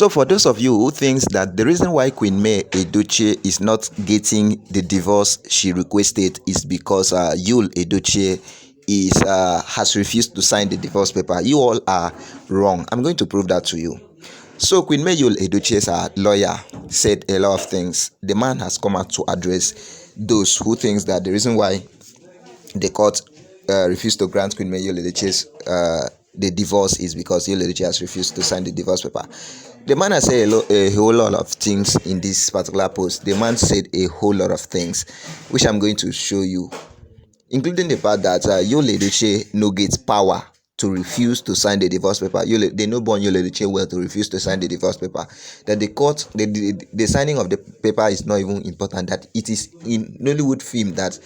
So for those of you who thinks that the reason why Queenmay Edochie is not getting the divorce she requested is because Yul Edochie has refused to sign the divorce paper, you all are wrong. I'm going to prove that to you. So Queenmay Yul Edochie's lawyer said a lot of things. The man has come out to address those who thinks that the reason why the court refused to grant Queenmay Yul Edochie's the divorce is because Yul Edochie has refused to sign the divorce paper. The man has said a whole lot of things in this particular post. The man said a whole lot of things, which I'm going to show you, including the part that Yul Edochie no gets power to refuse to sign the divorce paper. They no born Yul Edochie well to refuse to sign the divorce paper. That the court, the signing of the paper is not even important. That it is in Nollywood film that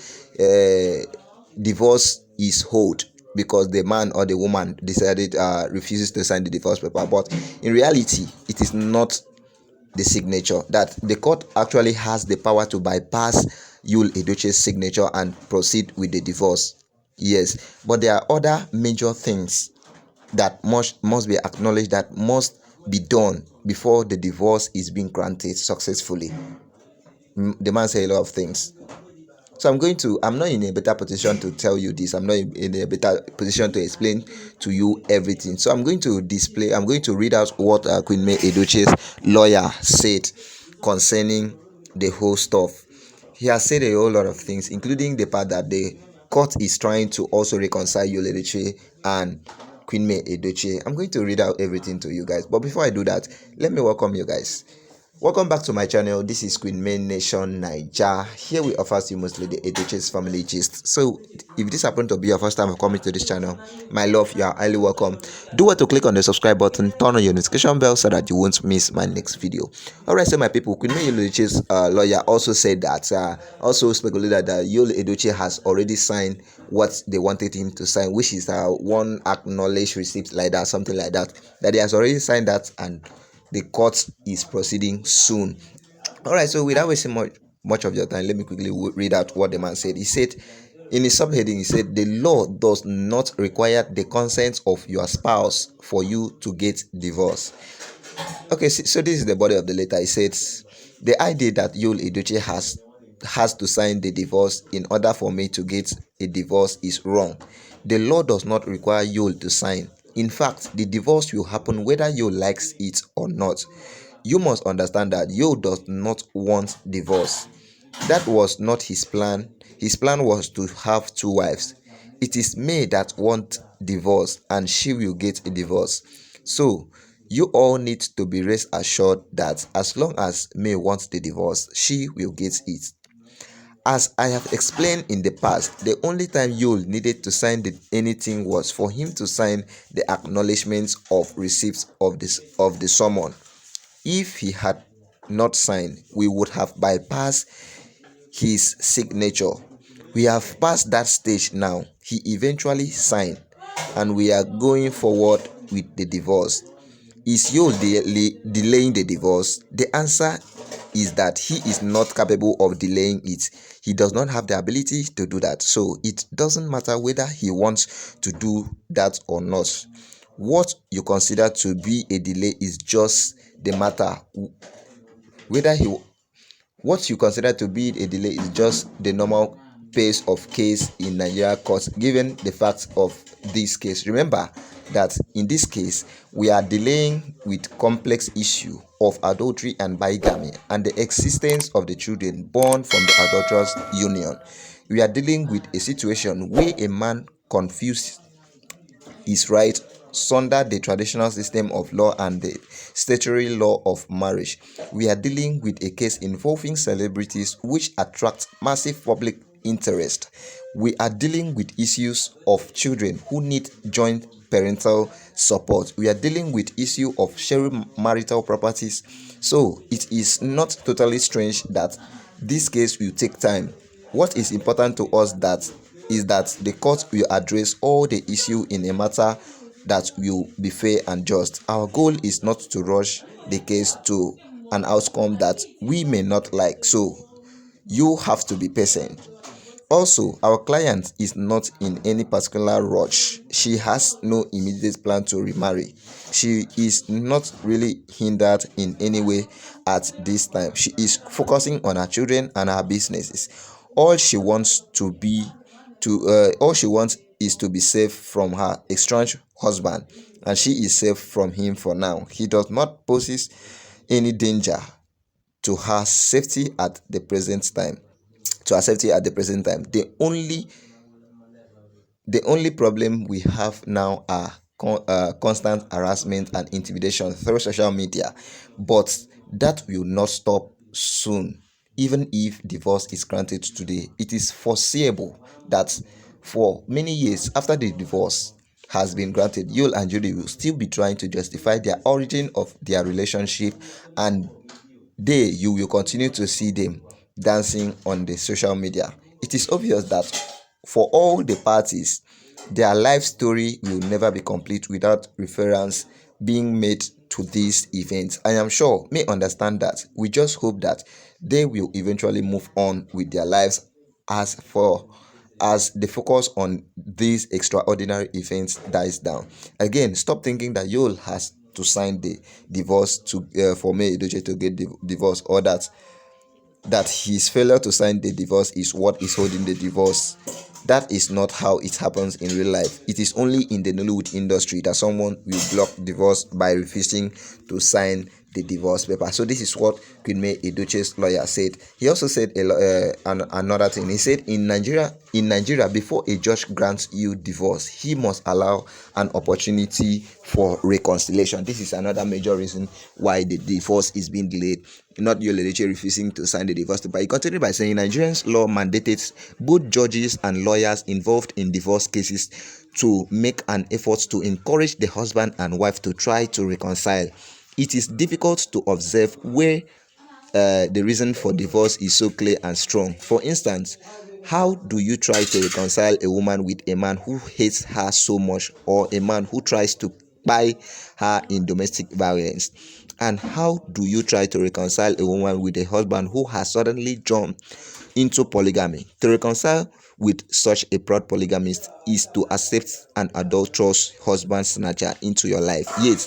divorce is hold because the man or the woman decided refuses to sign the divorce paper. But in reality, it is not the signature. That the court actually has the power to bypass Yul Edochie's signature and proceed with the divorce. Yes, but there are other major things that must be acknowledged, that must be done before the divorce is being granted successfully. The man said a lot of things. So I'm not in a better position to tell you this. I'm not in a better position to explain to you everything. So I'm going to read out what Queenmay Edochie's lawyer said concerning the whole stuff. He has said a whole lot of things, including the part that the court is trying to also reconcile Yul Edochie and Queenmay Edochie. I'm going to read out everything to you guys. But before I do that, let me welcome you guys. Welcome back to my channel. This is Queenmay Nation Naija. Here we offer you mostly the Edochie's family gist. So if this happens to be your first time coming to this channel, my love, you are highly welcome. Do what to click on the subscribe button, turn on your notification bell so that you won't miss my next video. Alright, so my people, Queenmay Edochie's lawyer also said that also speculated that Yul Edochie has already signed what they wanted him to sign, which is one acknowledged receipt like that, something like that. That he has already signed that and the court is proceeding soon. All right, so without wasting much of your time, let me quickly read out what the man said. He said in his subheading, he said, the law does not require the consent of your spouse for you to get divorced. Okay, so this is the body of the letter. He says the idea that Yul Edochie has to sign the divorce in order for me to get a divorce is wrong. The law does not require Yul to sign. In fact, the divorce will happen whether Yul likes it or not. You must understand that Yul does not want divorce. That was not his plan. His plan was to have two wives. It is May that wants divorce and she will get a divorce. So, you all need to be rest assured that as long as May wants the divorce, she will get it. As I have explained in the past, the only time Yul needed to sign anything was for him to sign the acknowledgement of receipt of the summon. If he had not signed, we would have bypassed his signature. We have passed that stage now. He eventually signed, and we are going forward with the divorce. Is Yul delaying the divorce? The answer is that he is not capable of delaying it. He does not have the ability to do that. So it doesn't matter whether he wants to do that or not. What you consider to be a delay is just the matter. What you consider to be a delay is just the normal pace of case in Nigeria courts, given the facts of this case. Remember that in this case, we are dealing with complex issue of adultery and bigamy and the existence of the children born from the adulterous union. We are dealing with a situation where a man confused his right under the traditional system of law and the statutory law of marriage. We are dealing with a case involving celebrities which attract massive public interest. We are dealing with issues of children who need joint parental support. We are dealing with issue of sharing marital properties. So it is not totally strange that this case will take time. What is important to us is that the court will address all the issue in a matter that will be fair and just. Our goal is not to rush the case to an outcome that we may not like. So you have to be patient. Also, our client is not in any particular rush. She has no immediate plan to remarry. She is not really hindered in any way at this time. She is focusing on her children and her businesses. All she wants to be all she wants is to be safe from her estranged husband, and she is safe from him for now. He does not poses any danger to her safety at the present time. The only problem we have now are constant harassment and intimidation through social media, but that will not stop soon. Even if divorce is granted today, it is foreseeable that for many years after the divorce has been granted, Yul and Judy will still be trying to justify their origin of their relationship, and you will continue to see them dancing on the social media. It is obvious that for all the parties, their life story will never be complete without reference being made to these events. I am sure may understand that. We just hope that they will eventually move on with their lives as the focus on these extraordinary events dies down. Again, stop thinking that Yul has to sign the divorce to for May Edochie to get divorce, or that his failure to sign the divorce is what is holding the divorce. That is not how it happens in real life. It is only in the Nollywood industry that someone will block divorce by refusing to sign the divorce paper. So this is what Queenmay Edochie's lawyer said. He also said another thing. He said in Nigeria, before a judge grants you divorce, he must allow an opportunity for reconciliation. This is another major reason why the divorce is being delayed. Not Yul Edochie refusing to sign the divorce paper. He continued by saying Nigerians law mandates both judges and lawyers involved in divorce cases to make an effort to encourage the husband and wife to try to reconcile. It is difficult to observe where the reason for divorce is so clear and strong. For instance, how do you try to reconcile a woman with a man who hates her so much, or a man who tries to buy her in domestic violence? And how do you try to reconcile a woman with a husband who has suddenly jumped into polygamy? To reconcile with such a proud polygamist is to accept an adulterous husband snatcher into your life. Yet,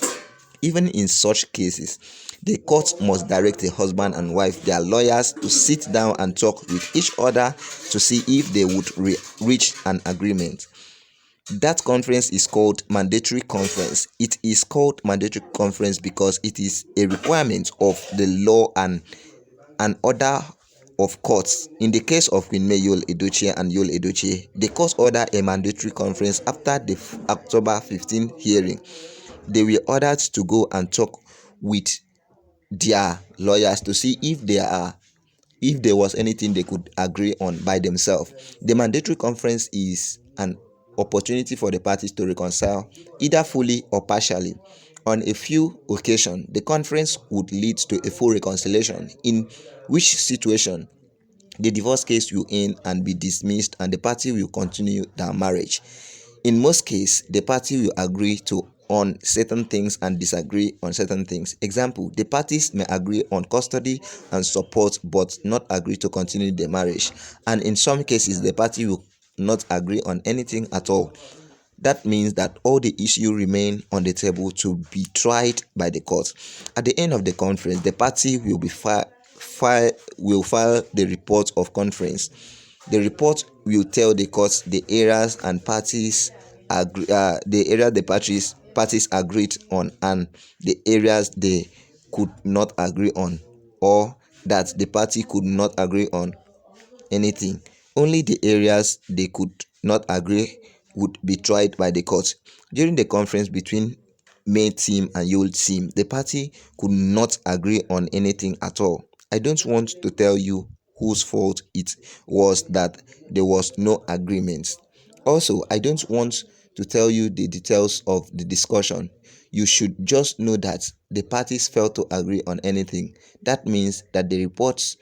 even in such cases, the court must direct the husband and wife, their lawyers, to sit down and talk with each other to see if they would reach an agreement. That conference is called mandatory conference. It is called mandatory conference because it is a requirement of the law and an order of courts. In the case of Queenmay Yul Edochie and Yul Edochie, the court ordered a mandatory conference after the October 15 hearing. They were ordered to go and talk with their lawyers to see if there was anything they could agree on by themselves. The mandatory conference is an opportunity for the parties to reconcile, either fully or partially. On a few occasions, the conference would lead to a full reconciliation, in which situation the divorce case will end and be dismissed, and the party will continue their marriage. In most cases, the party will agree on certain things and disagree on certain things. Example, the parties may agree on custody and support but not agree to continue the marriage. And in some cases, the party will not agree on anything at all. That means that all the issues remain on the table to be tried by the court. At the end of the conference, the party will file the report of conference. The report will tell the court the areas and parties parties agreed on, and the areas they could not agree on, or that the party could not agree on anything. Only the areas they could not agree would be tried by the court. During the conference between May team and Yul team, the party could not agree on anything at all. I don't want to tell you whose fault it was that there was no agreement. Also, I don't want to tell you the details of the discussion. You should just know that the parties failed to agree on anything. That means that the reports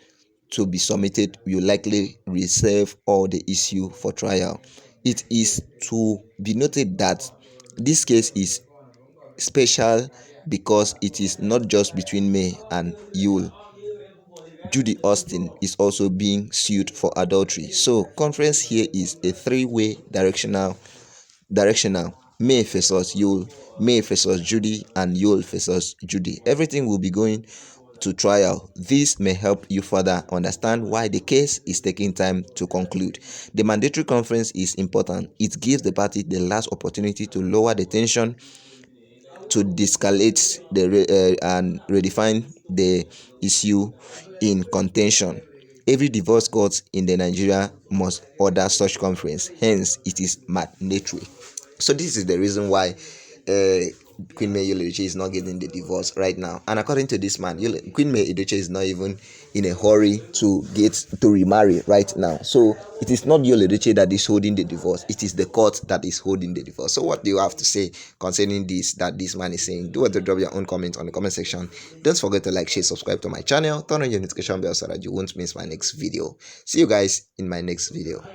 to be submitted will likely reserve all the issue for trial. It is to be noted that this case is special because it is not just between May and Yul. Judy Austin is also being sued for adultery. So conference here is a three-way directional. May versus Yul, May versus Judy, and Yul versus Judy. Everything will be going to trial. This may help you further understand why the case is taking time to conclude. The mandatory conference is important. It gives the party the last opportunity to lower the tension, to de-escalate and redefine the issue in contention. Every divorce court in the Nigeria must order such conference. Hence, it is mandatory. So this is the reason why Queenmay Yul Edochie is not getting the divorce right now. And according to this man, Queenmay Edochie is not even in a hurry to remarry right now. So it is not Yul Edochie that is holding the divorce. It is the court that is holding the divorce. So what do you have to say concerning this that this man is saying? Do want to drop your own comment on the comment section. Don't forget to like, share, subscribe to my channel, turn on your notification bell so that you won't miss my next video. See you guys in my next video.